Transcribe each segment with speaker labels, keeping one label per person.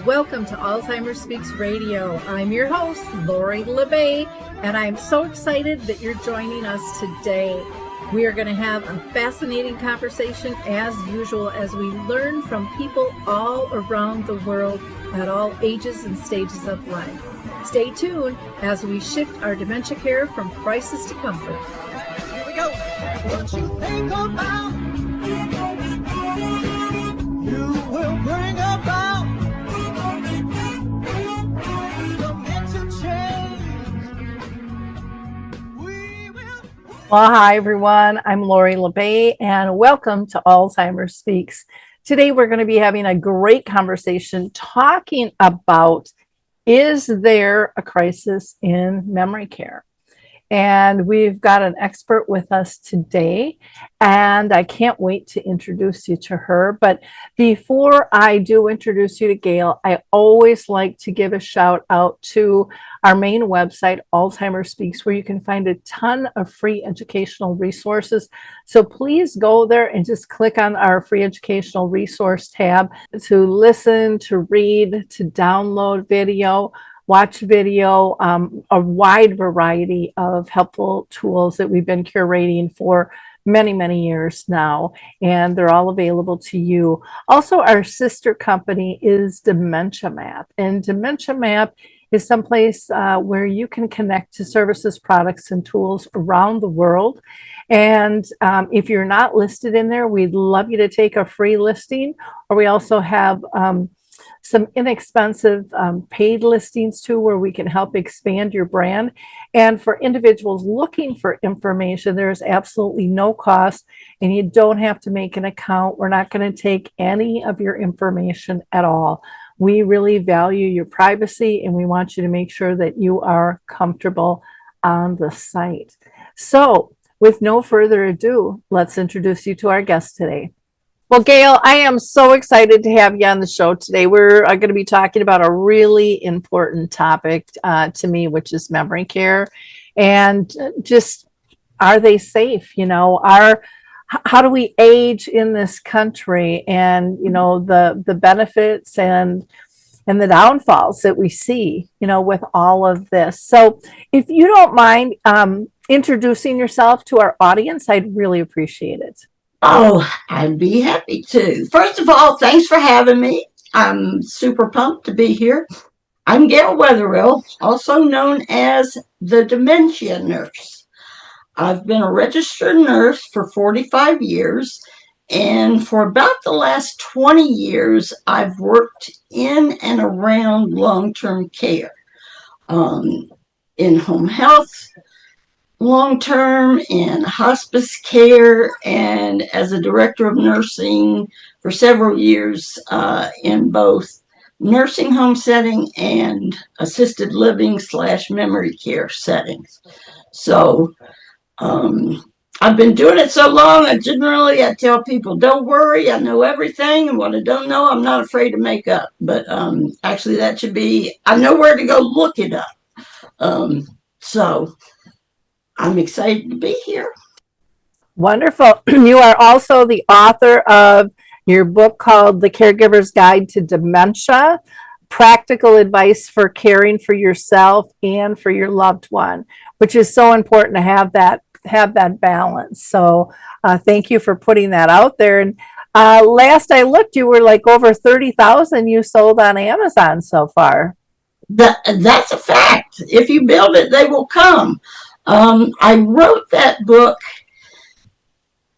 Speaker 1: Welcome to Alzheimer Speaks Radio. I'm your host, Lori LeBay, and I'm so excited that you're joining us today. We are going to have a fascinating conversation as usual as we learn from people all around the world at all ages and stages of life. Stay tuned as we shift our dementia care from crisis to comfort.
Speaker 2: Here we go. What you think about, you will bring about dementia change. We will.
Speaker 3: Well, hi, everyone. I'm Lori LeBay, and welcome to Alzheimer Speaks. Today, we're going to be having a great conversation talking about, is there a crisis in memory care? And we've got an expert with us today, and I can't wait to introduce you to her. But before I do introduce you to Gail, I always like to give a shout out to our main website, Alzheimer Speaks, where you can find a ton of free educational resources. So please go there and just click on our free educational resource tab to listen, to read, to download video, watch video, a wide variety of helpful tools that we've been curating for many, many years now, and they're all available to you. Also, our sister company is Dementia Map, and Dementia Map is someplace where you can connect to services, products, and tools around the world. And if you're not listed in there, we'd love you to take a free listing, or we also have some inexpensive paid listings too, where we can help expand your brand. And for individuals looking for information, there's absolutely no cost, and you don't have to make an account. We're not going to take any of your information at all. We really value your privacy, and we want you to make sure that you are comfortable on the site. So with no further ado, let's introduce you to our guest today. Well, Gail, I am so excited to have you on the show today. We're going to be talking about a really important topic to me, which is memory care, and just, are they safe? You know, how do we age in this country, and you know, the benefits and the downfalls that we see, you know, with all of this. So, if you don't mind introducing yourself to our audience, I'd really appreciate it.
Speaker 4: Oh, I'd be happy to. First of all, thanks for having me. I'm super pumped to be here. I'm Gail Weatherill, also known as the Dementia Nurse. I've been a registered nurse for 45 years, and for about the last 20 years, I've worked in and around long-term care, in home health, long-term, in hospice care, and as a director of nursing for several years in both nursing home setting and assisted living / memory care settings. So I've been doing it so long, I tell people, don't worry, I know everything, and what I don't know, I'm not afraid to make up. But actually that should be, I know where to go look it up. So I'm excited to be here.
Speaker 3: Wonderful. You are also the author of your book called The Caregiver's Guide to Dementia, Practical Advice for Caring for Yourself and for Your Loved One, which is so important to have that balance. So thank you for putting that out there. And last I looked, you were like over 30,000 you sold on Amazon so far.
Speaker 4: That's a fact. If you build it, they will come. I wrote that book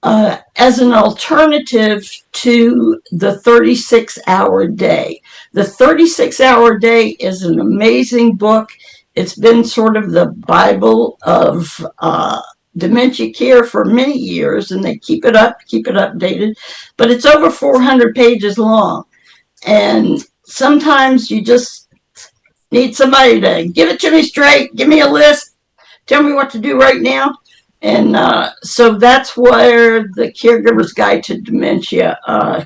Speaker 4: as an alternative to the 36-hour day. The 36-hour day is an amazing book. It's been sort of the Bible of dementia care for many years, and they keep it updated. But it's over 400 pages long, and sometimes you just need somebody to give it to me straight, give me a list, tell me what to do right now. And so that's where the Caregiver's Guide to Dementia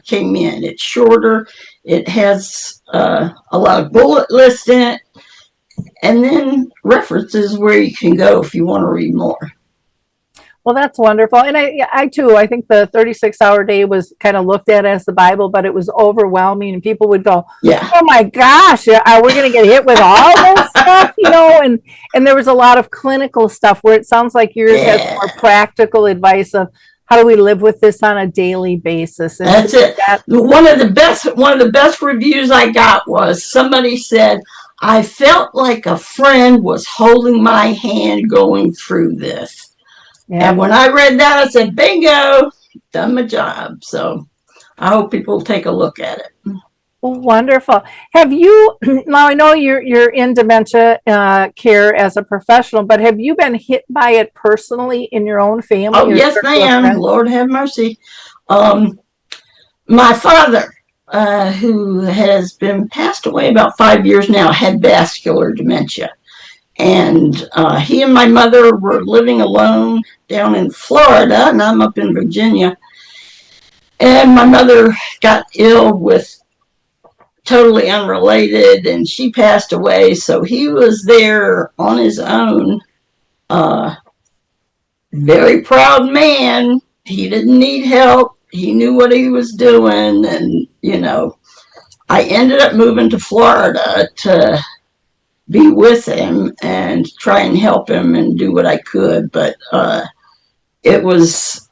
Speaker 4: came in. It's shorter. It has a lot of bullet lists in it, and then references where you can go if you want to read more.
Speaker 3: Well, that's wonderful. And I too, I think the 36-hour day was kind of looked at as the Bible, but it was overwhelming. And people would go,
Speaker 4: Yeah.
Speaker 3: oh my gosh, are we going to get hit with all this stuff? And there was a lot of clinical stuff where it sounds like yours has
Speaker 4: Yeah.
Speaker 3: more practical advice of how do we live with this on a daily basis. And
Speaker 4: That's it. One of the best reviews I got was somebody said, I felt like a friend was holding my hand going through this.
Speaker 3: yeah.
Speaker 4: And when I read that, I said, bingo, done my job. So I hope people take a look at it.
Speaker 3: Wonderful. Have you now? I know you're in dementia care as a professional, but have you been hit by it personally in your own family?
Speaker 4: Oh,
Speaker 3: or
Speaker 4: yes,
Speaker 3: circle of
Speaker 4: ma'am.
Speaker 3: friends?
Speaker 4: Lord have mercy. My father, who has been passed away about 5 years now, had vascular dementia. And he and my mother were living alone down in Florida, and I'm up in Virginia. And my mother got ill with totally unrelated, and she passed away. So he was there on his own. Very proud man. He didn't need help. He knew what he was doing. And, I ended up moving to Florida to be with him and try and help him and do what I could. But it was,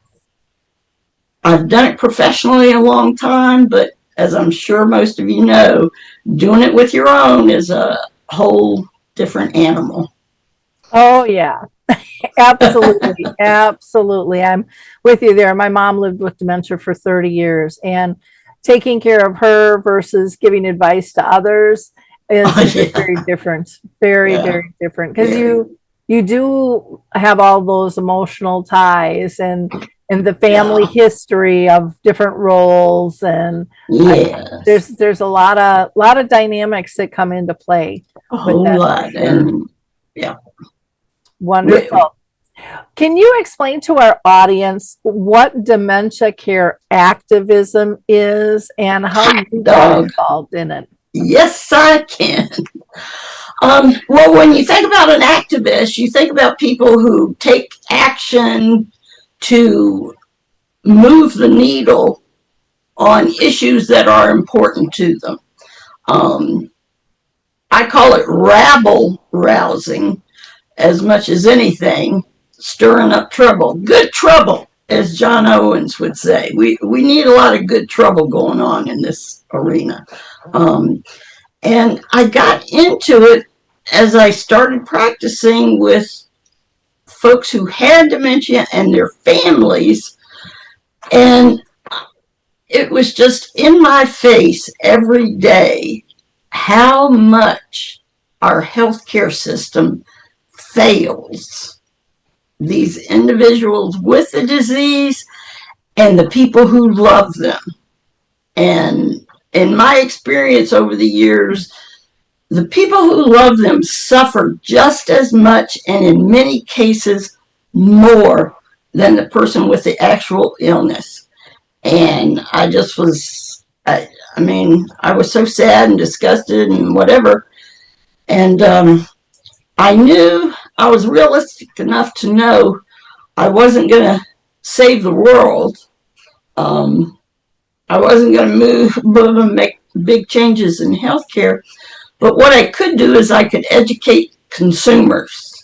Speaker 4: I've done it professionally a long time, but as I'm sure most of you know, doing it with your own is a whole different animal.
Speaker 3: Oh yeah, absolutely, absolutely. I'm with you there. My mom lived with dementia for 30 years, and taking care of her versus giving advice to others is
Speaker 4: Yeah.
Speaker 3: very different. Very,
Speaker 4: Yeah.
Speaker 3: very different because
Speaker 4: Very.
Speaker 3: you do have all those emotional ties and the family
Speaker 4: Yeah.
Speaker 3: history of different roles, and
Speaker 4: Yes.
Speaker 3: there's a lot of dynamics that come into play
Speaker 4: A
Speaker 3: with
Speaker 4: whole
Speaker 3: that for
Speaker 4: lot.
Speaker 3: sure.
Speaker 4: And yeah.
Speaker 3: Wonderful. Can you explain to our audience what dementia care activism is and how
Speaker 4: Hot
Speaker 3: you got
Speaker 4: dog.
Speaker 3: involved in it?
Speaker 4: Yes, I can. Well, when you think about an activist, you think about people who take action to move the needle on issues that are important to them. Um, I call it rabble rousing as much as anything, stirring up trouble. Good trouble, as John Owens would say. We need a lot of good trouble going on in this arena. And I got into it as I started practicing with folks who had dementia and their families. And it was just in my face every day how much our healthcare system fails these individuals with the disease and the people who love them. And in my experience over the years, the people who love them suffer just as much and in many cases more than the person with the actual illness. And I just was, I was so sad and disgusted and whatever. And I knew I was realistic enough to know I wasn't going to save the world. Um, I wasn't going to move and make big changes in healthcare. But what I could do is I could educate consumers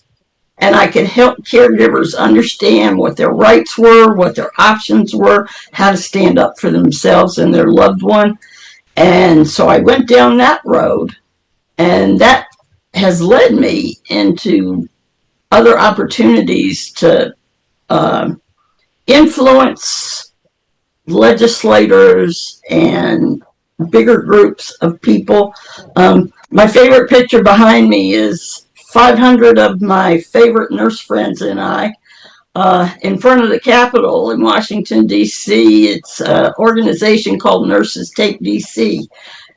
Speaker 4: and I could help caregivers understand what their rights were, what their options were, how to stand up for themselves and their loved one. And so I went down that road, and that has led me into other opportunities to uh, influence legislators and bigger groups of people. My favorite picture behind me is 500 of my favorite nurse friends and I in front of the Capitol in Washington, D.C. It's an organization called Nurses Take D.C.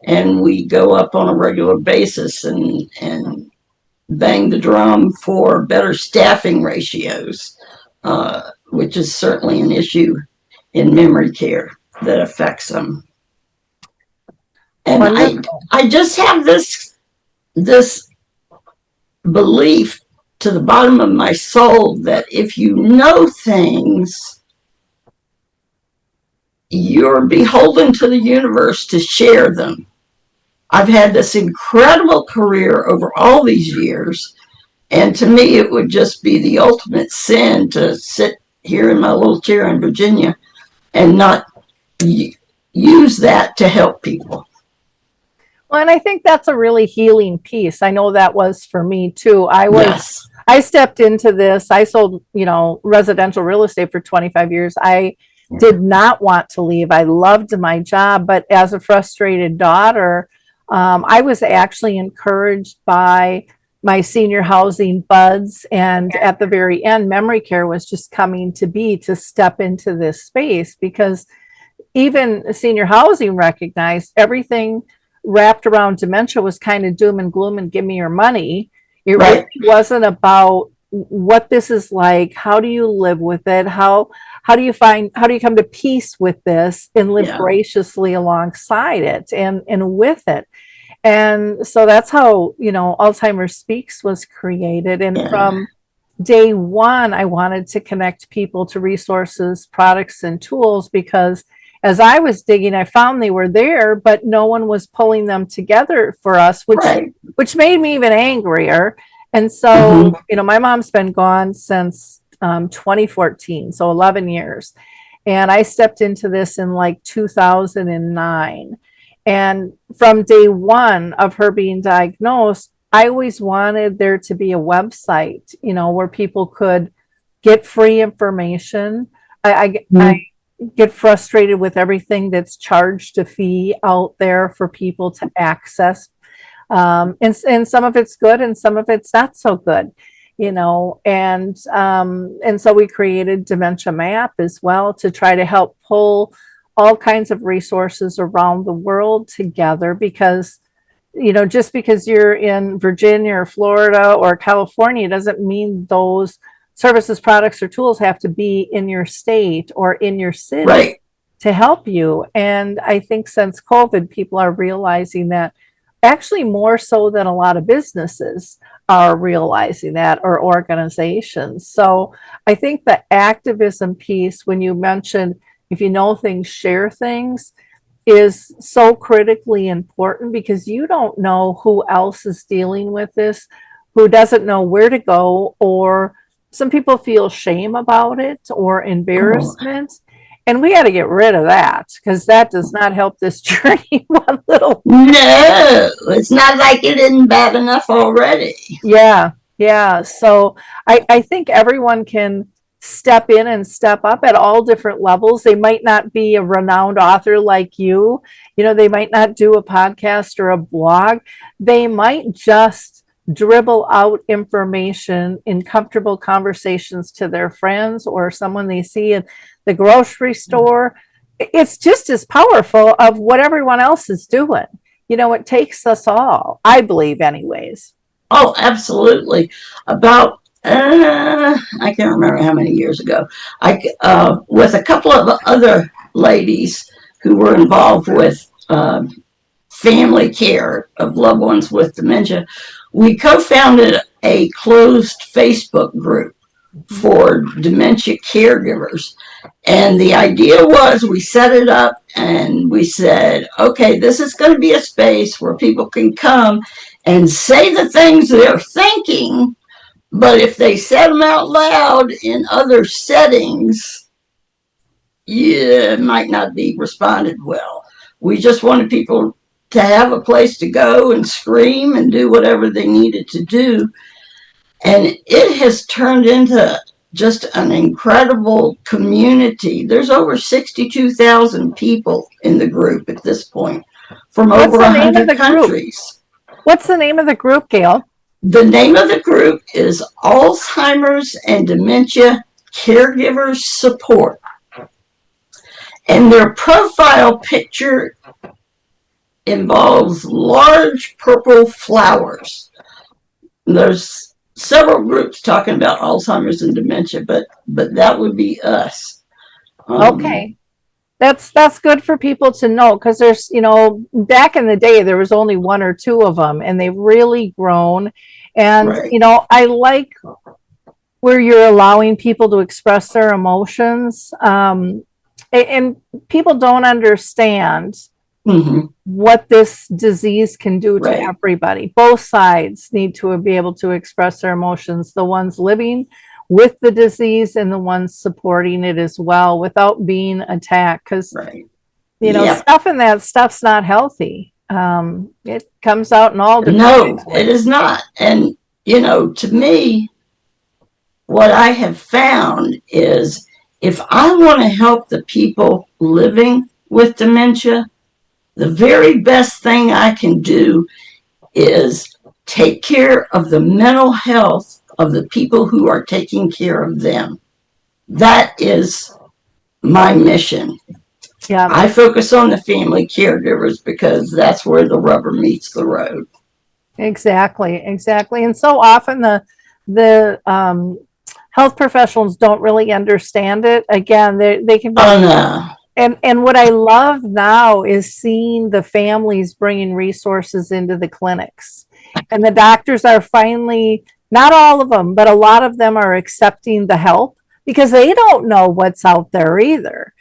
Speaker 4: And we go up on a regular basis and bang the drum for better staffing ratios, which is certainly an issue in memory care that affects them. And
Speaker 3: Wonderful.
Speaker 4: I just have this belief to the bottom of my soul that if you know things, you're beholden to the universe to share them. I've had this incredible career over all these years, and to me, it would just be the ultimate sin to sit here in my little chair in Virginia and not use that to help people.
Speaker 3: Well, and I think that's a really healing piece. I know that was for me too.
Speaker 4: Yes.
Speaker 3: I stepped into this. I sold, residential real estate for 25 years. I did not want to leave. I loved my job, but as a frustrated daughter, I was actually encouraged by my senior housing buds. And at the very end, memory care was just coming to be to step into this space because even senior housing recognized everything wrapped around dementia was kind of doom and gloom and give me your money. It
Speaker 4: Right.
Speaker 3: really wasn't about what this is like. How do you live with it? How do you come to peace with this and live
Speaker 4: Yeah.
Speaker 3: graciously alongside it and with it? And so that's how, Alzheimer's Speaks was created. And
Speaker 4: Yeah.
Speaker 3: from day one, I wanted to connect people to resources, products, and tools because as I was digging, I found they were there, but no one was pulling them together for us,
Speaker 4: Right.
Speaker 3: which made me even angrier. And so, my mom's been gone since 2014, so 11 years. And I stepped into this in like 2009. And from day one of her being diagnosed, I always wanted there to be a website, where people could get free information. I get frustrated with everything that's charged a fee out there for people to access. And some of it's good and some of it's not so good, and so we created Dementia Map as well to try to help pull all kinds of resources around the world together because just because you're in Virginia or Florida or California doesn't mean those services, products, or tools have to be in your state or in your city
Speaker 4: Right.
Speaker 3: to help you. And I think since COVID, people are realizing that actually more so than a lot of businesses are realizing that or organizations. So I think the activism piece, when you mentioned if you know things, share things, is so critically important because you don't know who else is dealing with this, who doesn't know where to go, or some people feel shame about it or embarrassment. And we got to get rid of that because that does not help this journey one little.
Speaker 4: No, it's not like it isn't bad enough already.
Speaker 3: Yeah. So I think everyone can step in and step up at all different levels. They might not be a renowned author like you. They might not do a podcast or a blog. They might just dribble out information in comfortable conversations to their friends or someone they see in the grocery store. It's just as powerful of what everyone else is doing. It takes us all, I believe, anyways.
Speaker 4: Oh, absolutely. About I can't remember how many years ago, with a couple of other ladies who were involved with family care of loved ones with dementia, we co-founded a closed Facebook group for dementia caregivers. And the idea was we set it up and we said, okay, this is going to be a space where people can come and say the things they're thinking, but if they said them out loud in other settings, it might not be responded well. We just wanted people to have a place to go and scream and do whatever they needed to do. And it has turned into just an incredible community. There's over 62,000 people in the group at this point from over 100 countries.
Speaker 3: What's the name of the group, Gail?
Speaker 4: The name of the group is Alzheimer's and Dementia Caregiver Support. And their profile picture involves large purple flowers. There's several groups talking about Alzheimer's and dementia, but that would be us.
Speaker 3: Okay. That's good for people to know, because there's, back in the day there was only one or two of them, and they've really grown. And
Speaker 4: Right.
Speaker 3: I like where you're allowing people to express their emotions. And people don't understand
Speaker 4: Hmm.
Speaker 3: what this disease can do to
Speaker 4: Right.
Speaker 3: everybody. Both sides need to be able to express their emotions, the ones living with the disease and the ones supporting it as well, without being attacked. Because,
Speaker 4: Right. Yeah.
Speaker 3: stuff in that stuff's not healthy. It comes out in all different
Speaker 4: No,
Speaker 3: kinds of
Speaker 4: it
Speaker 3: ways.
Speaker 4: is not. And, to me, what I have found is if I want to help the people living with dementia, the very best thing I can do is take care of the mental health of the people who are taking care of them. That is my mission.
Speaker 3: Yeah,
Speaker 4: I focus on the family caregivers because that's where the rubber meets the road.
Speaker 3: exactly, exactly. And so often the health professionals don't really understand it. Again, they can be.
Speaker 4: Oh no.
Speaker 3: And what I love now is seeing the families bringing resources into the clinics. And the doctors are finally, not all of them, but a lot of them are accepting the help, because they don't know what's out there either,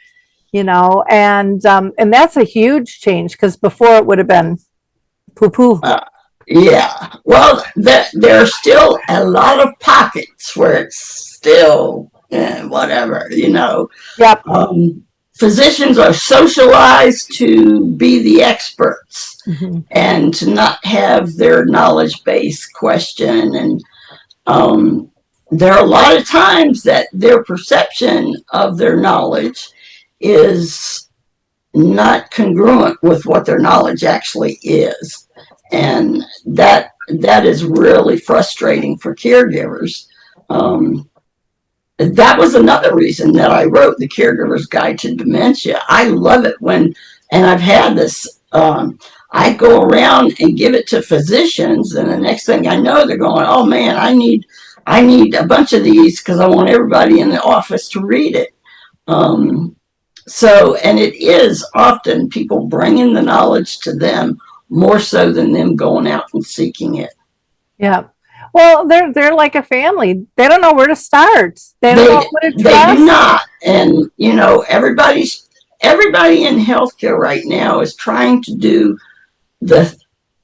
Speaker 3: and that's a huge change, because before it would have been poo poo.
Speaker 4: Uh, yeah. Well, there are still a lot of pockets where it's still whatever.
Speaker 3: Yep.
Speaker 4: Um, Physicians are socialized to be the experts
Speaker 3: Mm-hmm.
Speaker 4: and to not have their knowledge base questioned. And um, there are a lot of times that their perception of their knowledge is not congruent with what their knowledge actually is. And that is really frustrating for caregivers. Um, that was another reason that I wrote the Caregiver's Guide to Dementia. I love it and I've had this, I go around and give it to physicians, and the next thing I know, they're going, "Oh man, I need a bunch of these because I want everybody in the office to read it." Um, and it is often people bringing the knowledge to them more so than them going out and seeking it.
Speaker 3: Yeah. Well, they're like a family. They don't know where to start. They don't know
Speaker 4: They
Speaker 3: who to
Speaker 4: they do
Speaker 3: trust.
Speaker 4: not, and everybody in healthcare right now is trying to do the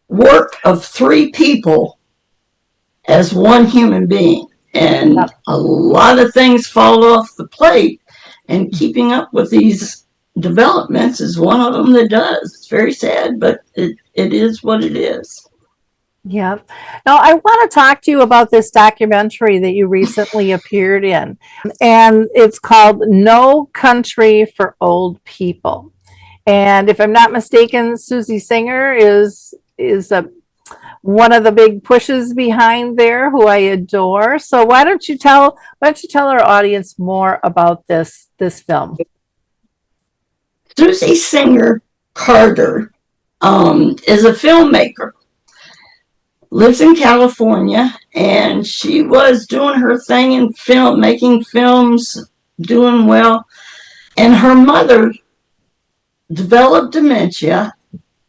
Speaker 4: work of three people as one human being, and
Speaker 3: Yep.
Speaker 4: a lot of things fall off the plate. And keeping up with these developments is one of them that does. It's very sad, but it is what it is.
Speaker 3: Yeah. Now, I want to talk to you about this documentary that you recently appeared in, and it's called No Country for Old People. And if I'm not mistaken, Susie Singer is one of the big pushes behind there, who I adore. So why don't you tell our audience more about this film?
Speaker 4: Susie Singer Carter is a filmmaker, lives in California, and she was doing her thing in film, making films, doing well. And her mother developed dementia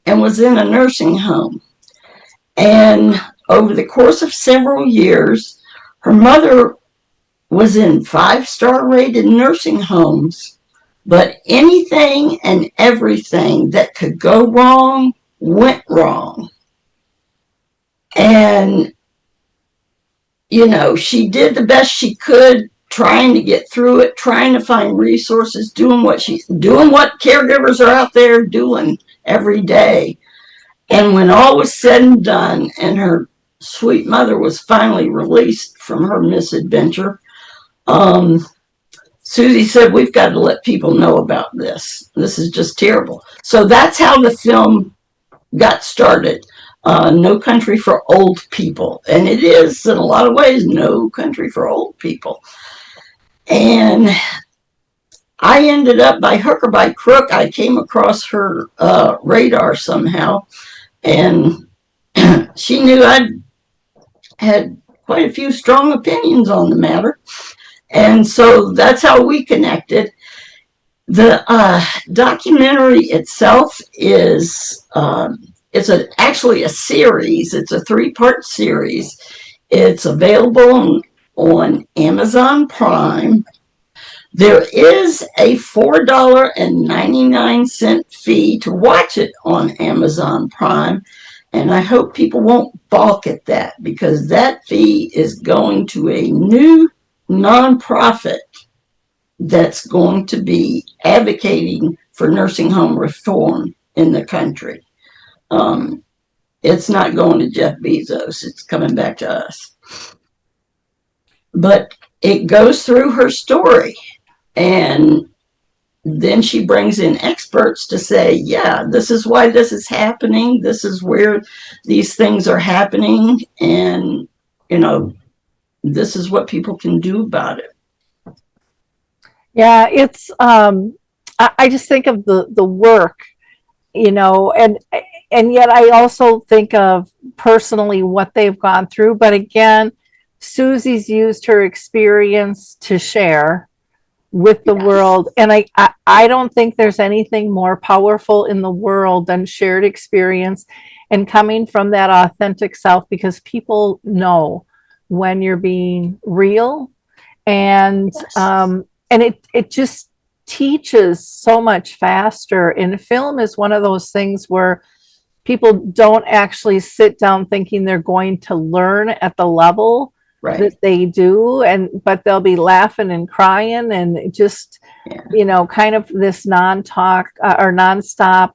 Speaker 4: and was in a nursing home. And over the course of several years, her mother was in 5-star rated nursing homes, but anything and everything that could go wrong went wrong. And she did the best she could, trying to get through it, trying to find resources, doing what caregivers are out there doing every day. And when all was said and done, and her sweet mother was finally released from her misadventure, um, Susie said, "We've got to let people know about this. This is just terrible." So that's how the film got started. No Country for Old People. And it is, in a lot of ways, no country for old people. And I ended up, by hook or by crook, I came across her radar somehow. And she knew I had quite a few strong opinions on the matter. And so that's how we connected. The documentary itself is actually a series. It's a 3-part series. It's available on Amazon Prime. There is a $4.99 fee to watch it on Amazon Prime, and I hope people won't balk at that, because that fee is going to a new nonprofit that's going to be advocating for nursing home reform in the country. It's not going to Jeff Bezos. It's coming back to us. But it goes through her story, and then she brings in experts to say, yeah, this is why this is happening. This is where these things are happening. And, this is what people can do about it.
Speaker 3: Yeah, it's I just think of the work, and yet I also think of personally what they've gone through. But again, Susie's used her experience to share with the world, and I don't think there's anything more powerful in the world than shared experience and coming from that authentic self, because people know when you're being real, and it just teaches so much faster. And film is one of those things where people don't actually sit down thinking they're going to learn at the level
Speaker 4: Right.
Speaker 3: that they do, but they'll be laughing and crying, and just kind of this non-talk or non-stop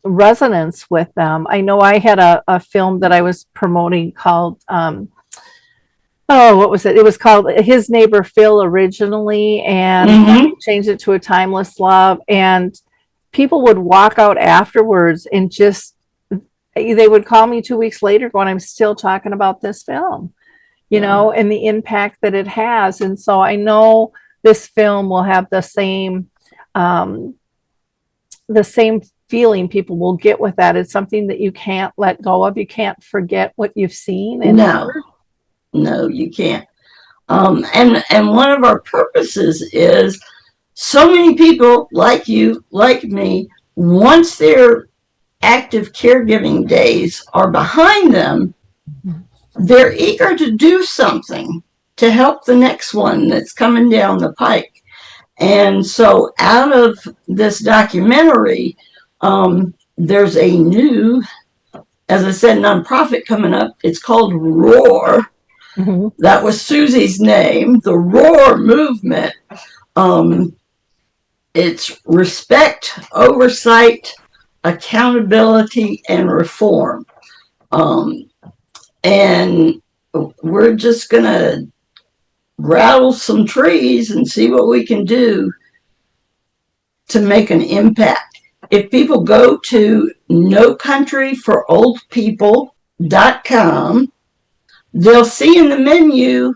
Speaker 3: resonance with them. I know I had a film that I was promoting called what was it? It was called His Neighbor Phil originally, and changed it to A Timeless Love. And people would walk out afterwards and they would call me 2 weeks later going, I'm still talking about this film, and the impact that it has. And so I know this film will have the same feeling people will get with that. It's something that you can't let go of. You can't forget what you've seen. And
Speaker 4: No, you can't. And one of our purposes is, so many people like you, like me, once their active caregiving days are behind them, they're eager to do something to help the next one that's coming down the pike. And so out of this documentary, there's a new, as I said, nonprofit coming up. It's called ROAR. That was Susie's name, the ROAR movement. It's respect, oversight, accountability, and reform. And we're just going to rattle some trees and see what we can do to make an impact. If people go to nocountryforoldpeople.com, they'll see in the menu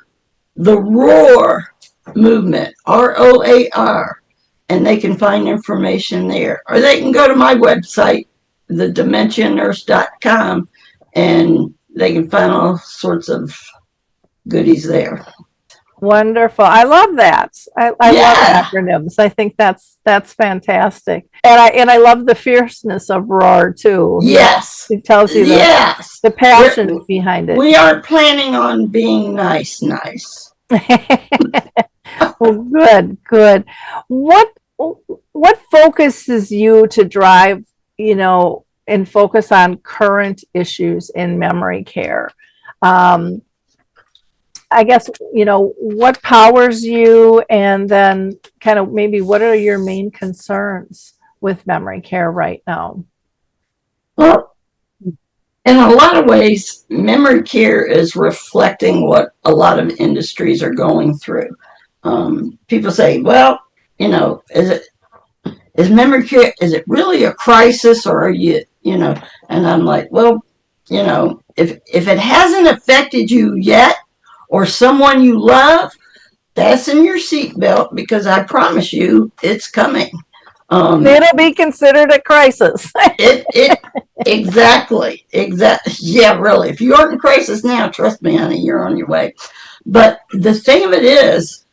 Speaker 4: the ROAR movement, ROAR, and they can find information there. Or they can go to my website, thedementianurse.com, and they can find all sorts of goodies there.
Speaker 3: Wonderful. I love that. I love acronyms. I think that's fantastic. And I love the fierceness of ROAR too.
Speaker 4: Yes.
Speaker 3: It tells you the passion behind it.
Speaker 4: We aren't planning on being nice.
Speaker 3: Well, good. What focuses you to drive, and focus on current issues in memory care? I guess, what powers you, and then kind of maybe what are your main concerns with memory care right now?
Speaker 4: Well, in a lot of ways, memory care is reflecting what a lot of industries are going through. People say, well, is memory care, is it really a crisis, or are you, and I'm like, well, if it hasn't affected you yet, or someone you love, fasten your seatbelt, because I promise you it's coming.
Speaker 3: It'll be considered a crisis.
Speaker 4: Exactly. Yeah, really. If you aren't in crisis now, trust me, honey, you're on your way. But the thing of it is,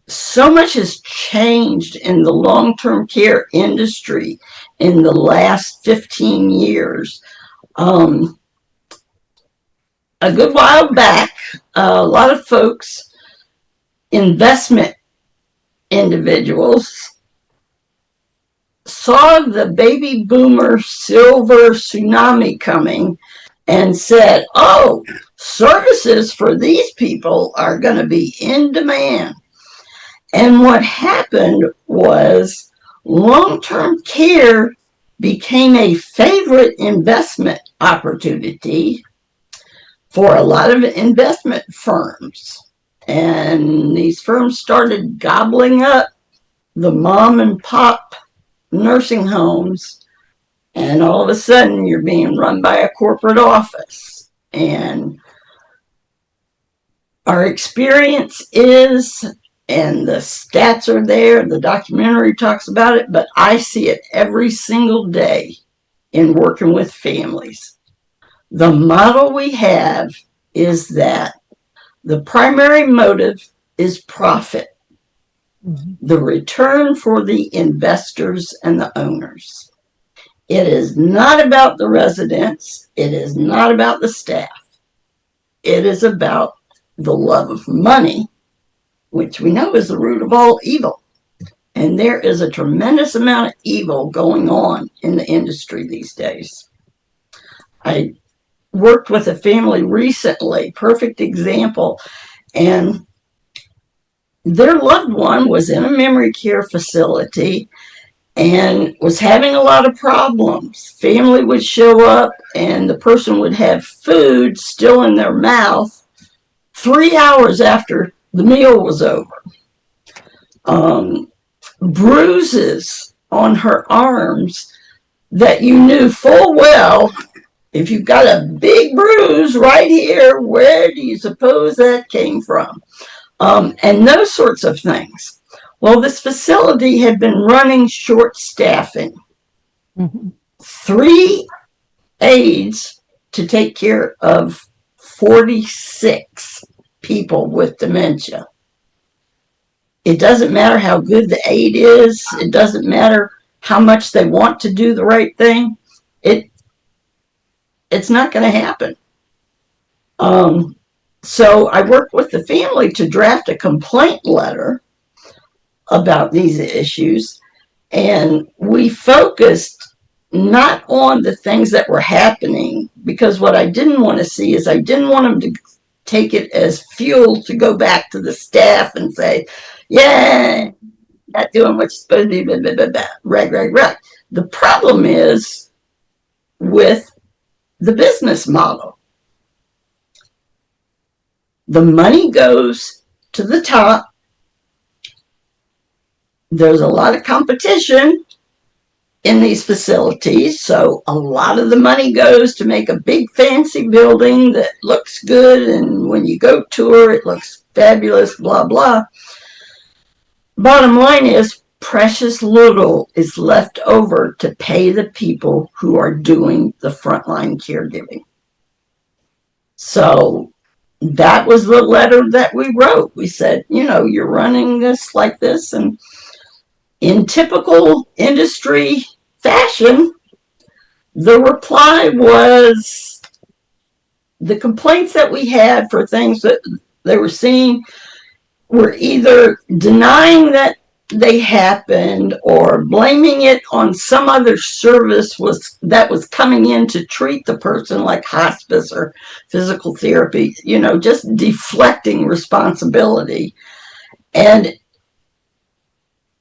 Speaker 4: so much has changed in the long-term care industry in the last 15 years. Um, a good while back, a lot of folks, investment individuals, saw the baby boomer silver tsunami coming and said, oh, services for these people are going to be in demand. And what happened was long-term care became a favorite investment opportunity for a lot of investment firms. And these firms started gobbling up the mom and pop nursing homes, and all of a sudden you're being run by a corporate office. And our experience is, and the stats are there, the documentary talks about it, but I see it every single day in working with families. The model we have is that the primary motive is profit, the return for the investors and the owners. It is not about the residents. It is not about the staff. It is about the love of money, which we know is the root of all evil. And there is a tremendous amount of evil going on in the industry these days. I worked with a family recently, perfect example, and their loved one was in a memory care facility and was having a lot of problems. Family would show up and the person would have food still in their mouth 3 hours after the meal was over. Bruises on her arms that you knew full well, if you've got a big bruise right here, where do you suppose that came from? And those sorts of things. Well, this facility had been running short staffing. 3 aides to take care of 46 people with dementia. It doesn't matter how good the aide is. It doesn't matter how much they want to do the right thing. It's not going to happen. So I worked with the family to draft a complaint letter about these issues, and we focused not on the things that were happening, because what I didn't want to see is I didn't want them to take it as fuel to go back to the staff and say, yeah, not doing what's supposed to be, blah, blah, blah, blah. Right. The problem is with the business model. The money goes to the top. There's a lot of competition in these facilities, so a lot of the money goes to make a big fancy building that looks good, and when you go tour it looks fabulous, blah blah. Bottom line is, precious little is left over to pay the people who are doing the frontline caregiving. So that was the letter that we wrote. We said, you're running this like this, and in typical industry fashion, the reply was the complaints that we had for things that they were seeing were either denying that they happened or blaming it on some other service that was coming in to treat the person, like hospice or physical therapy, just deflecting responsibility. And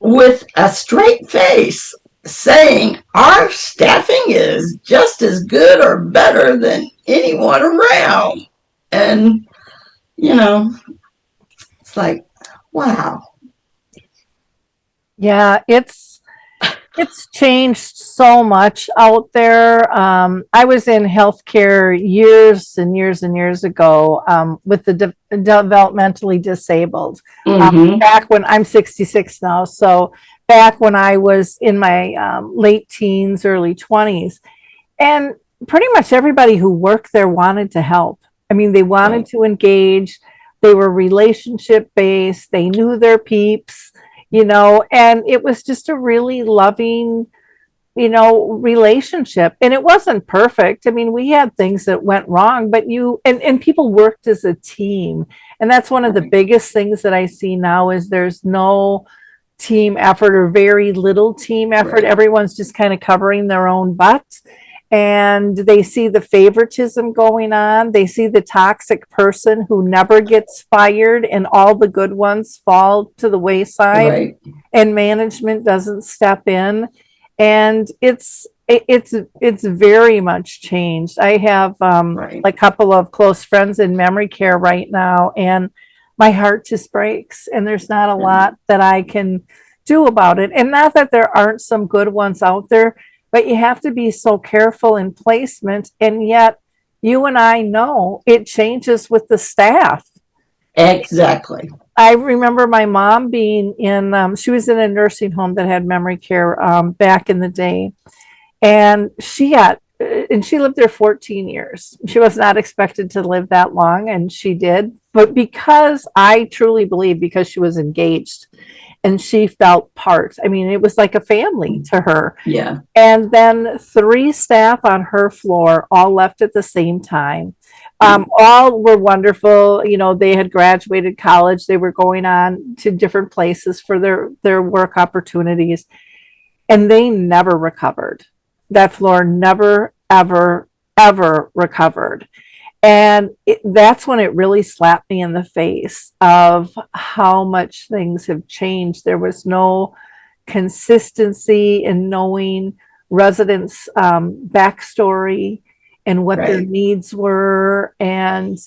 Speaker 4: with a straight face saying our staffing is just as good or better than anyone around. And, it's like, wow.
Speaker 3: Yeah, it's changed so much out there. I was in healthcare years and years and years ago with the developmentally disabled. Back when I'm 66 now, so back when I was in my late teens, early 20s, and pretty much everybody who worked there wanted to help. I mean, they wanted to engage. They were relationship based. They knew their peeps, and it was just a really loving, relationship. And it wasn't perfect. I mean, we had things that went wrong, but and people worked as a team. And that's one of the biggest things that I see now is there's no team effort or very little team effort.
Speaker 4: Right.
Speaker 3: Everyone's just kind of covering their own butts. And they see the favoritism going on. They see the toxic person who never gets fired, and all the good ones fall to the wayside,
Speaker 4: Right.
Speaker 3: and management doesn't step in. And it's very much changed. I have
Speaker 4: Right.
Speaker 3: a couple of close friends in memory care right now, and my heart just breaks. And there's not a lot that I can do about it. And not that there aren't some good ones out there, but you have to be so careful in placement. And yet, you and I know it changes with the staff.
Speaker 4: Exactly.
Speaker 3: I remember my mom being she was in a nursing home that had memory care back in the day. And she lived there 14 years. She was not expected to live that long, and she did. But because I truly believe, because she was engaged and she felt part, I mean, it was like a family to her.
Speaker 4: Yeah.
Speaker 3: And then 3 staff on her floor all left at the same time. All were wonderful. They had graduated college. They were going on to different places for their work opportunities. And they never recovered. That floor never, ever, ever recovered. And that's when it really slapped me in the face of how much things have changed. There was no consistency in knowing residents' backstory and what their
Speaker 4: Right.
Speaker 3: needs were. And,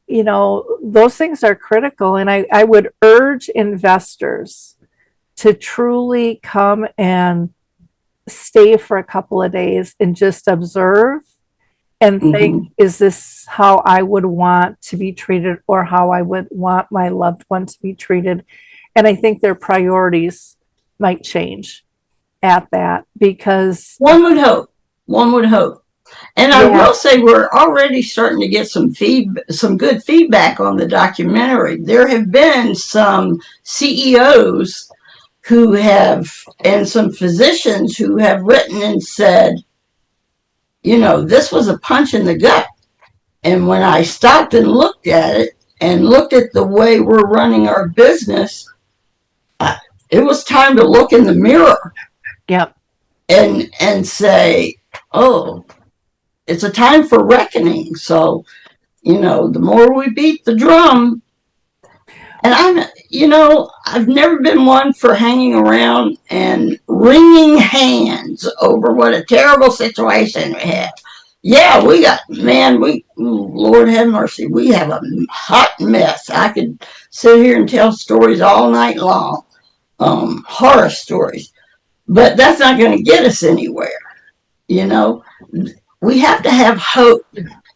Speaker 3: those things are critical. And I would urge investors to truly come and stay for a couple of days and just observe and think, is this how I would want to be treated, or how I would want my loved one to be treated? And I think their priorities might change at that, because
Speaker 4: One would hope. One would hope. And I
Speaker 3: Yeah.
Speaker 4: will say we're already starting to get some good feedback on the documentary. There have been some CEOs who have, and some physicians who have written and said, this was a punch in the gut. And when I stopped and looked at it and looked at the way we're running our business, it was time to look in the mirror.
Speaker 3: Yep.
Speaker 4: And say, oh, it's a time for reckoning. So, the more we beat the drum, and I've never been one for hanging around and wringing hands over what a terrible situation we have. Yeah, Lord have mercy, we have a hot mess. I could sit here and tell stories all night long, horror stories, but that's not going to get us anywhere. We have to have hope.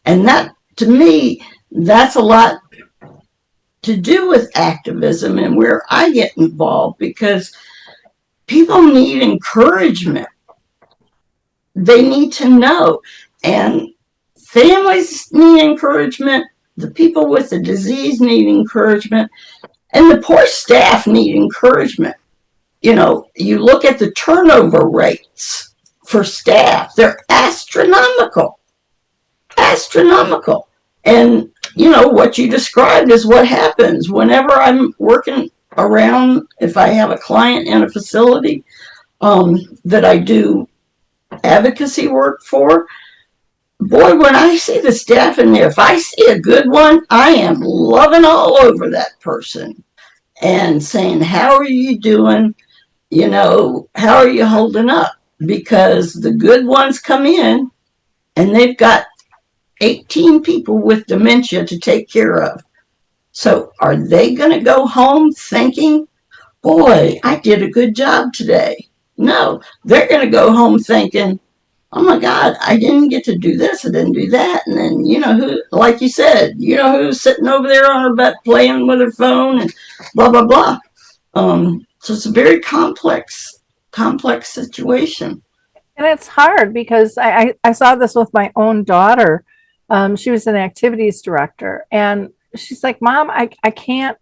Speaker 4: And that, to me, that's a lot to do with activism and where I get involved, because people need encouragement. They need to know. And families need encouragement. The people with the disease need encouragement. And the poor staff need encouragement. You look at the turnover rates for staff, they're astronomical. Astronomical. And, what you described is what happens whenever I'm working around, if I have a client in a facility that I do advocacy work for. Boy, when I see the staff in there, if I see a good one, I am loving all over that person and saying, how are you doing? How are you holding up? Because the good ones come in and they've got 18 people with dementia to take care of. So are they going to go home thinking, boy, I did a good job today? No, they're going to go home thinking, oh my God, I didn't get to do this, I didn't do that. And then, who, like you said, who's sitting over there on her butt playing with her phone and blah, blah, blah. So it's a very complex situation.
Speaker 3: And it's hard because I saw this with my own daughter. She was an activities director, and she's like, Mom, I can't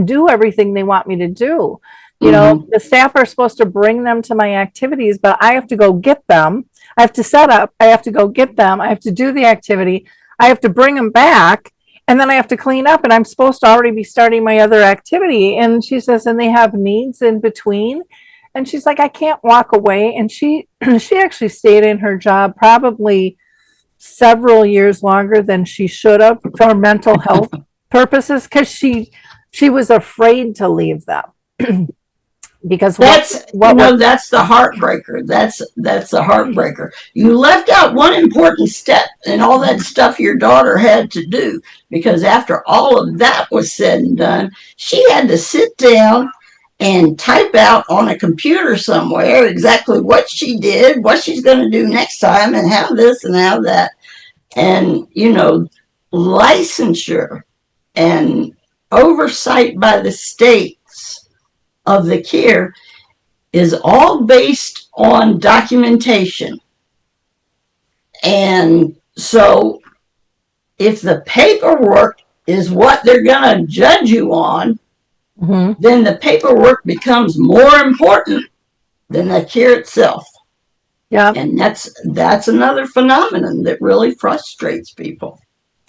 Speaker 3: do everything they want me to do. You know, the staff are supposed to bring them to my activities, but I have to go get them. I have to set up. I have to go get them. I have to do the activity. I have to bring them back. And then I have to clean up. And I'm supposed to already be starting my other activity. And she says, and they have needs in between. And she's like, I can't walk away. And she actually stayed in her job probably several years longer than she should have for mental health purposes because she was afraid to leave them. Because
Speaker 4: that's that's the heartbreaker. That's the heartbreaker. You left out one important step in all that stuff your daughter had to do, because after all of that was said and done, she had to sit down and type out on a computer somewhere exactly what she did, what she's going to do next time, and how this and how that. And licensure and oversight by the states of the care is all based on documentation. And so if the paperwork is what they're going to judge you on, then the paperwork becomes more important than the care itself.
Speaker 3: Yeah.
Speaker 4: And that's another phenomenon that really frustrates people.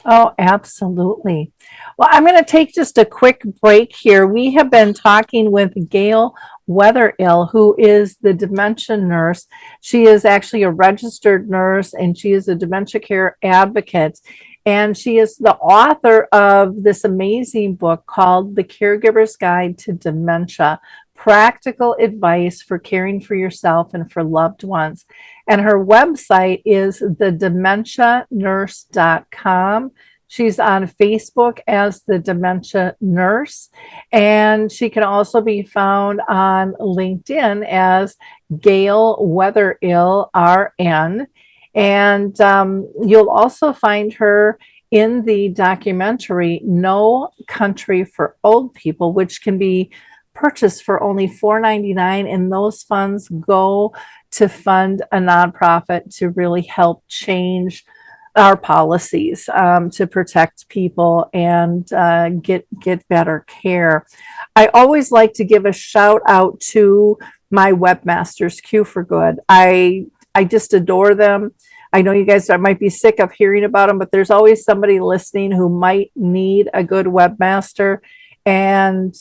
Speaker 3: Oh, absolutely. Well, I'm going to take just a quick break here. We have been talking with Gail Weatherill, who is the dementia nurse. She is actually a registered nurse and she is a dementia care advocate. And she is the author of this amazing book called The Caregiver's Guide to Dementia: Practical Advice for Caring for Yourself and for Loved Ones. And her website is thedementianurse.com. She's on Facebook as the Dementia Nurse, and she can also be found on LinkedIn as Gail Weatherill, RN. And you'll also find her in the documentary No Country for Old People, which can be purchased for only $4.99, and those funds go to fund a nonprofit to really help change our policies to protect people and get better care. I always like to give a shout out to my webmasters, Q for Good. I just adore them. I know you guys might be sick of hearing about them, but there's always somebody listening who might need a good webmaster. And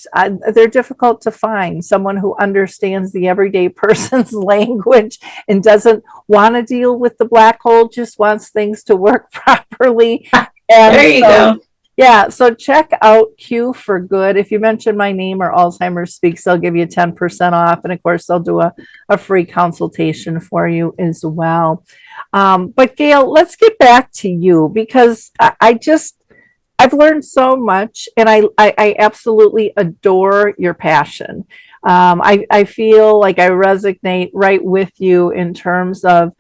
Speaker 3: they're difficult to find. Someone who understands the everyday person's language and doesn't want to deal with the black hole, just wants things to work properly. And
Speaker 4: there you go.
Speaker 3: Yeah, so check out Q for Good. If you mention my name or Alzheimer's Speaks, they'll give you 10% off. And of course, they'll do a free consultation for you as well. But Gail, let's get back to you, because I've learned so much, and I absolutely adore your passion. I feel like I resonate right with you in terms of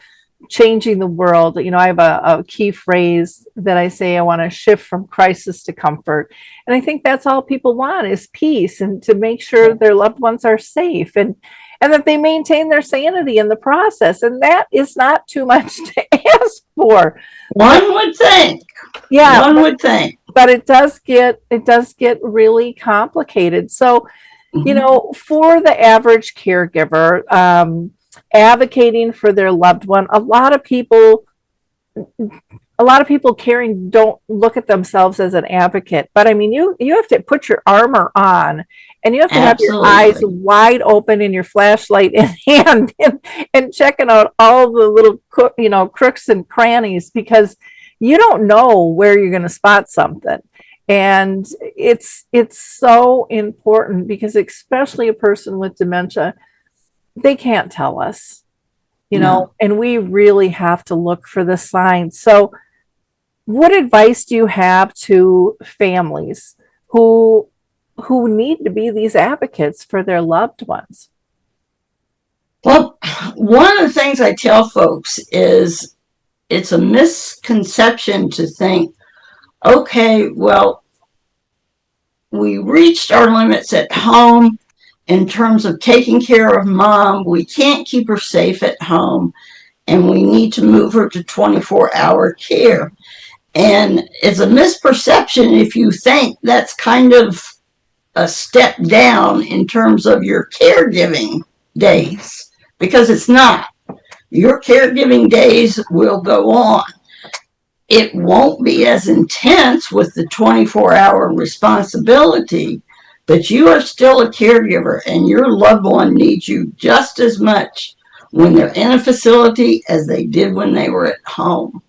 Speaker 3: changing the world. I have a key phrase that I say: I want to shift from crisis to comfort. And I think that's all people want, is peace, and to make sure their loved ones are safe, and that they maintain their sanity in the process. And that is not too much to ask for.
Speaker 4: One would think.
Speaker 3: Yeah.
Speaker 4: One would think.
Speaker 3: But it does get really complicated. So, for the average caregiver, advocating for their loved one, a lot of people caring don't look at themselves as an advocate. But I mean, you have to put your armor on, and you have to have your eyes wide open and your flashlight in hand, and checking out all the little crooks and crannies, because you don't know where you're going to spot something. And it's so important, because especially a person with dementia, they can't tell us, and we really have to look for the signs. So what advice do you have to families who need to be these advocates for their loved ones?
Speaker 4: Well, one of the things I tell folks is, it's a misconception to think, okay, well, we reached our limits at home in terms of taking care of mom. We can't keep her safe at home, and we need to move her to 24-hour care. And it's a misperception if you think that's kind of a step down in terms of your caregiving days, because it's not. Your caregiving days will go on. It won't be as intense with the 24-hour responsibility, but you are still a caregiver and your loved one needs you just as much when they're in a facility as they did when they were at home.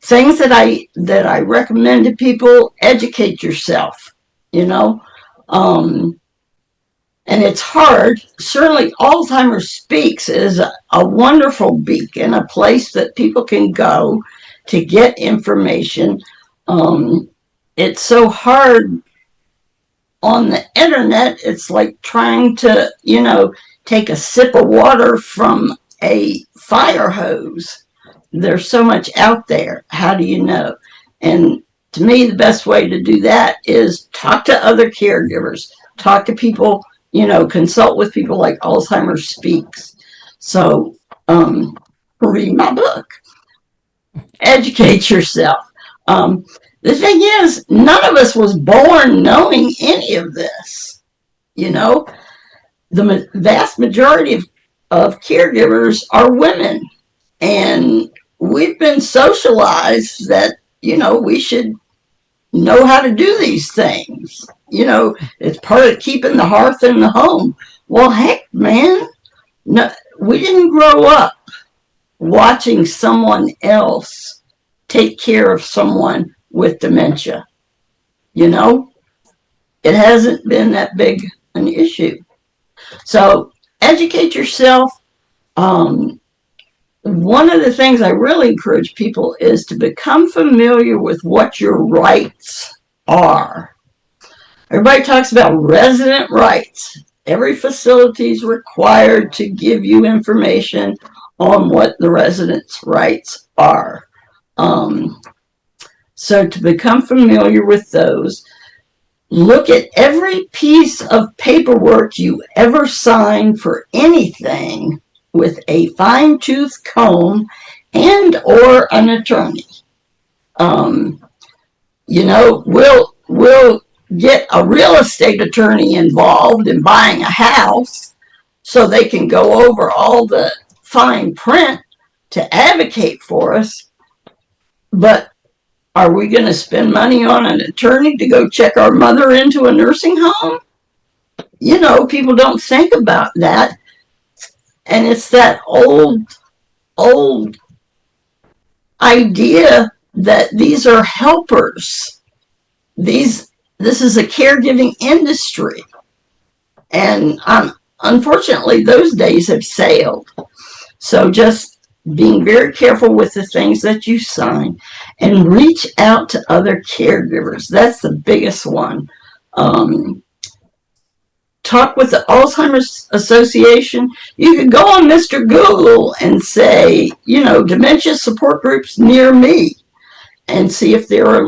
Speaker 4: Things that I recommend to people: educate yourself, you know. And it's hard. Certainly, Alzheimer's Speaks is a wonderful beacon, a place that people can go to get information. It's so hard on the internet. It's like trying to, take a sip of water from a fire hose. There's so much out there. How do you know? And to me, the best way to do that is talk to other caregivers, talk to people, consult with people like Alzheimer's Speaks. So, read my book, educate yourself. The thing is, none of us was born knowing any of this. The vast majority of caregivers are women, and we've been socialized that, we should know how to do these things. It's part of keeping the hearth in the home. Well, heck, man, no, we didn't grow up watching someone else take care of someone with dementia. It hasn't been that big an issue. So educate yourself. One of the things I really encourage people is to become familiar with what your rights are. Everybody talks about resident rights. Every facility is required to give you information on what the residents' rights are. So to become familiar with those, look at every piece of paperwork you ever signed for anything with a fine-tooth comb and or an attorney. We'll get a real estate attorney involved in buying a house so they can go over all the fine print to advocate for us. But are we going to spend money on an attorney to go check our mother into a nursing home? People don't think about that. And it's that old idea that these are helpers. This is a caregiving industry. And unfortunately, those days have sailed. So just being very careful with the things that you sign and reach out to other caregivers. That's the biggest one. Talk with the Alzheimer's Association. You could go on Mr. Google and say, dementia support groups near me, and see if there are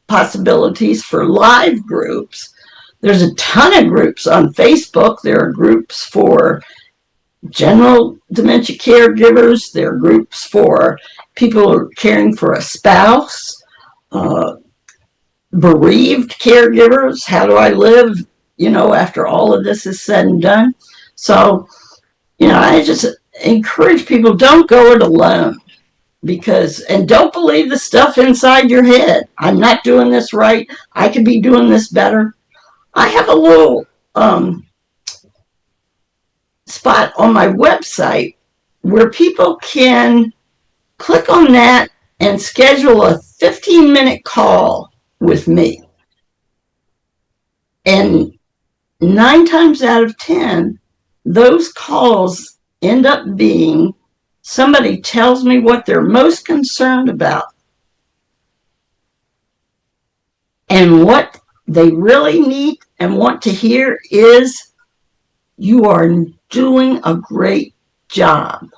Speaker 4: possibilities for live groups. There's a ton of groups on Facebook. There are groups for general dementia caregivers. There are groups for people who are caring for a spouse, bereaved caregivers. How do I live, after all of this is said and done? So, I just encourage people, don't go it alone. And don't believe the stuff inside your head. I'm not doing this right. I could be doing this better. I have a little spot on my website where people can click on that and schedule a 15-minute call with me. And 9 times out of 10, those calls end up being somebody tells me what they're most concerned about. And what they really need and want to hear is, you are doing a great job.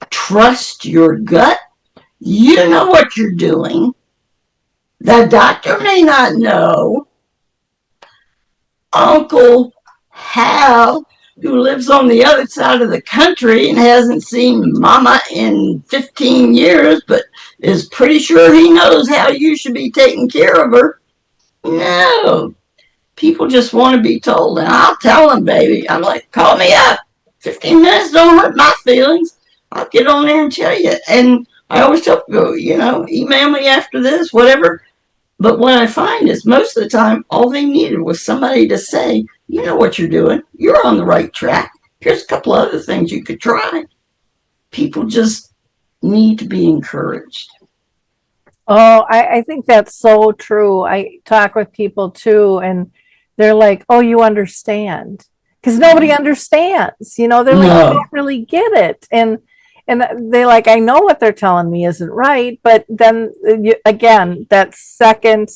Speaker 4: Trust your gut. You know what you're doing. The doctor may not know. Uncle Hal who lives on the other side of the country and hasn't seen mama in 15 years, but is pretty sure he knows how you should be taking care of her. No, people just want to be told, and I'll tell them, baby. I'm like, call me up. 15 minutes don't hurt my feelings. I'll get on there and tell you. And I always tell people, email me after this, whatever. But what I find is most of the time, all they needed was somebody to say, you know what you're doing. You're on the right track. Here's a couple other things you could try. People just need to be encouraged.
Speaker 3: Oh, I think that's so true. I talk with people too, and they're like, oh, you understand. Because nobody understands, they're like, I
Speaker 4: No,
Speaker 3: don't really get it. And they like, I know what they're telling me isn't right, but then again, that second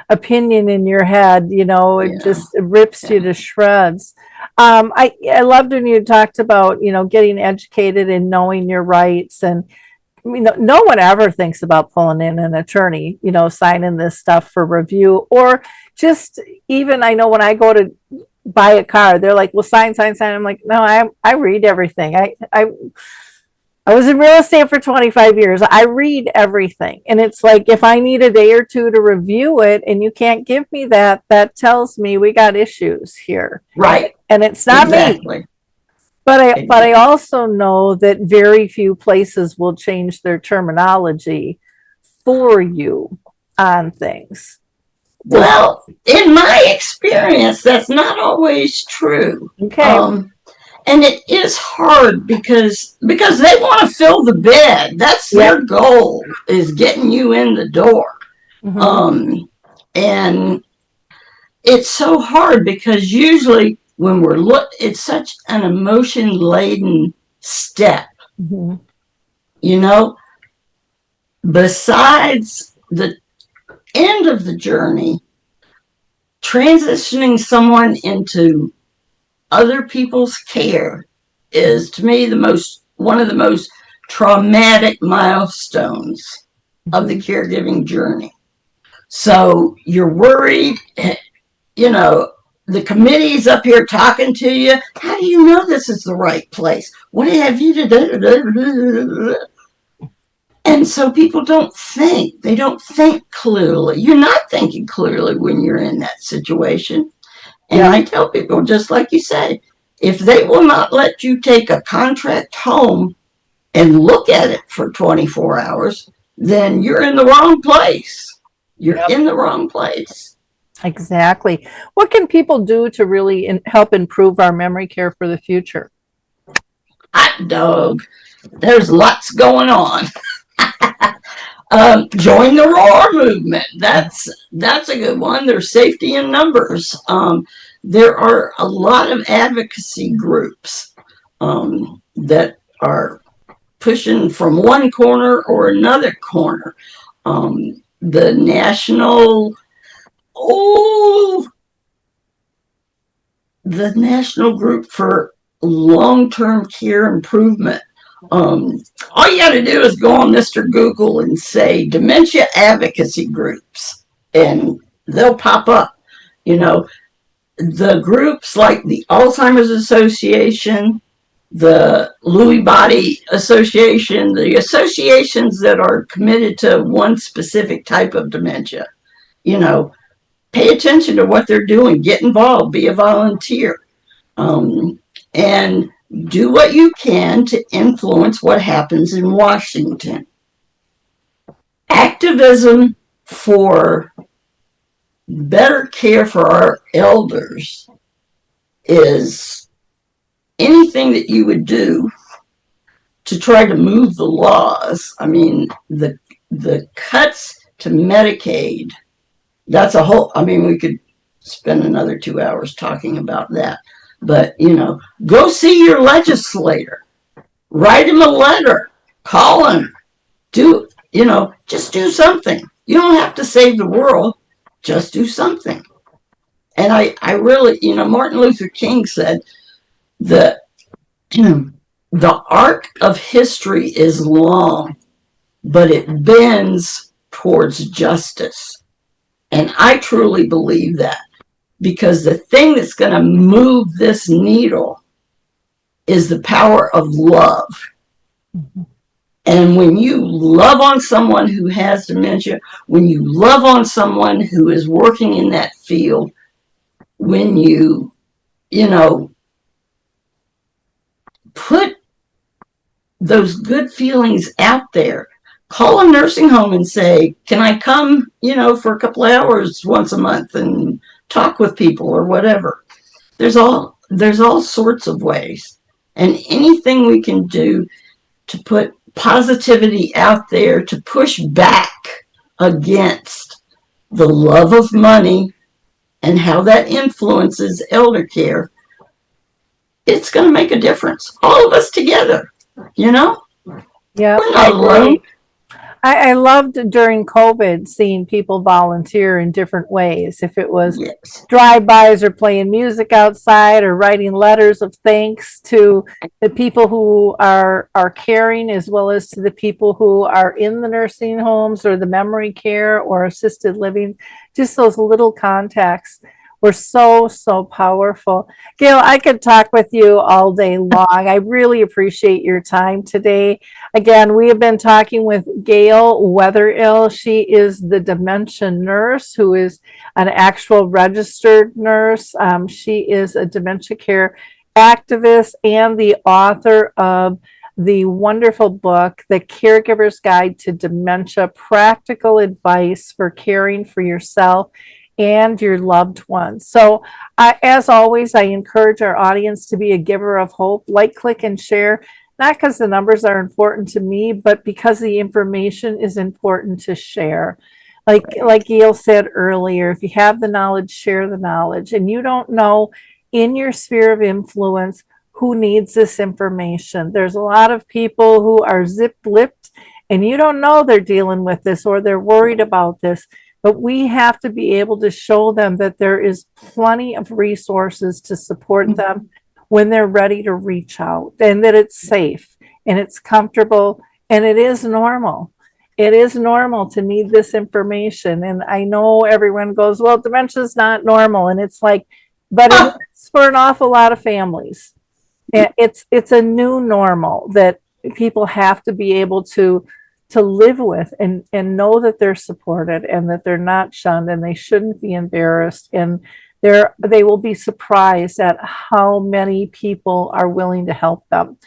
Speaker 3: opinion in your head, it just rips you to shreds. I loved when you talked about, getting educated and knowing your rights. And no one ever thinks about pulling in an attorney, signing this stuff for review, or just even, I know when I go to buy a car, they're like, well, sign. I'm like, no, I read everything. I was in real estate for 25 years. I read everything. And it's like, if I need a day or two to review it and you can't give me that, that tells me we got issues here.
Speaker 4: right.
Speaker 3: And it's not me. But I also know that very few places will change their terminology for you on things.
Speaker 4: Well, in my experience, that's not always true.
Speaker 3: Okay.
Speaker 4: And it is hard because they want to fill the bed. That's their goal, is getting you in the door.
Speaker 3: Mm-hmm.
Speaker 4: And it's so hard because usually when it's such an emotion laden step.
Speaker 3: Mm-hmm.
Speaker 4: Besides the end of the journey, transitioning someone into other people's care is, to me, one of the most traumatic milestones of the caregiving journey. So you're worried, the committee's up here talking to you. How do you know this is the right place? What have you to do? And so people don't think. They don't think clearly. You're not thinking clearly when you're in that situation. And I tell people, just like you say, if they will not let you take a contract home and look at it for 24 hours, then you're in the wrong place. You're in the wrong place.
Speaker 3: Exactly. What can people do to really help improve our memory care for the future?
Speaker 4: Hot dog. There's lots going on. Join the ROAR movement. That's a good one. There's safety in numbers. There are a lot of advocacy groups that are pushing from one corner or another corner. The National Group for Long-Term Care Improvement. All you got to do is go on Mr. Google and say dementia advocacy groups, and they'll pop up. The groups like the Alzheimer's Association, the Lewy Body Association, the associations that are committed to one specific type of dementia. Pay attention to what they're doing. Get involved. Be a volunteer. And do what you can to influence what happens in Washington. Activism for better care for our elders is anything that you would do to try to move the laws. I mean, the cuts to Medicaid, that's a whole, we could spend another 2 hours talking about that. But, go see your legislator. Write him a letter. Call him. Just do something. You don't have to save the world. Just do something. And I really, Martin Luther King said that the arc of history is long, but it bends towards justice. And I truly believe that. Because the thing that's going to move this needle is the power of love. And when you love on someone who has dementia, when you love on someone who is working in that field, when you know, put those good feelings out there, call a nursing home and say, can I come, for a couple of hours once a month and talk with people or whatever. There's all sorts of ways. And anything we can do to put positivity out there to push back against the love of money and how that influences elder care, it's going to make a difference. All of us together,
Speaker 3: Yeah,
Speaker 4: we're not alone.
Speaker 3: I loved during COVID seeing people volunteer in different ways. If it was
Speaker 4: Yes.
Speaker 3: drive-bys or playing music outside or writing letters of thanks to the people who are caring, as well as to the people who are in the nursing homes or the memory care or assisted living. Just those little contacts were so powerful. Gail, I could talk with you all day long. I really appreciate your time today. Again, we have been talking with Gail Weatherill. She is the dementia nurse who is an actual registered nurse. She is a dementia care activist and the author of the wonderful book, The Caregiver's Guide to Dementia, Practical Advice for Caring for Yourself and your loved ones. So, as always, I encourage our audience to be a giver of hope. Like, click, and share. Not because the numbers are important to me, but because the information is important to share. Like Gail said earlier, if you have the knowledge, share the knowledge. And you don't know in your sphere of influence who needs this information. There's a lot of people who are zip-lipped and you don't know they're dealing with this or they're worried about this. But we have to be able to show them that there is plenty of resources to support them when they're ready to reach out, and that it's safe and it's comfortable and it is normal. It is normal to need this information. And I know everyone goes, well, dementia is not normal. And it's like, but it is for an awful lot of families. It's a new normal that people have to be able to live with and know that they're supported and that they're not shunned and they shouldn't be embarrassed. And they will be surprised at how many people are willing to help them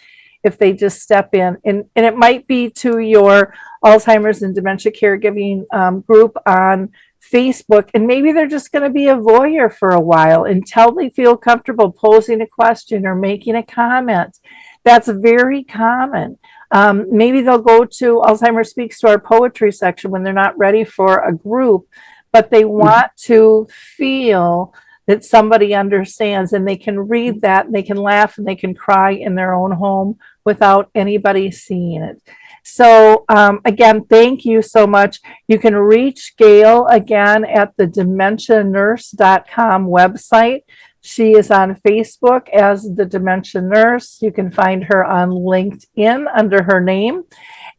Speaker 3: if they just step in. And it might be to your Alzheimer's and dementia caregiving group on Facebook, and maybe they're just going to be a voyeur for a while until they feel comfortable posing a question or making a comment. That's very common. Maybe they'll go to Alzheimer Speaks to our poetry section when they're not ready for a group, but they want to feel that somebody understands, and they can read that and they can laugh and they can cry in their own home without anybody seeing it. So again, thank you so much. You can reach Gail again at the dementianurse.com website. She is on Facebook as the Dementia Nurse. You can find her on LinkedIn under her name.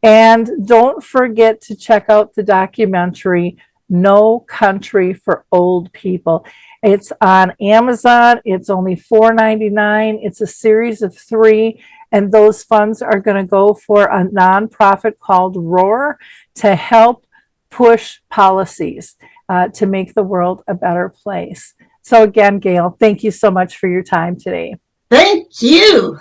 Speaker 3: And don't forget to check out the documentary, No Country for Old People. It's on Amazon. It's only $4.99. It's a series of 3. And those funds are going to go for a nonprofit called ROAR to help push policies to make the world a better place. So again, Gail, thank you so much for your time today.
Speaker 4: Thank you.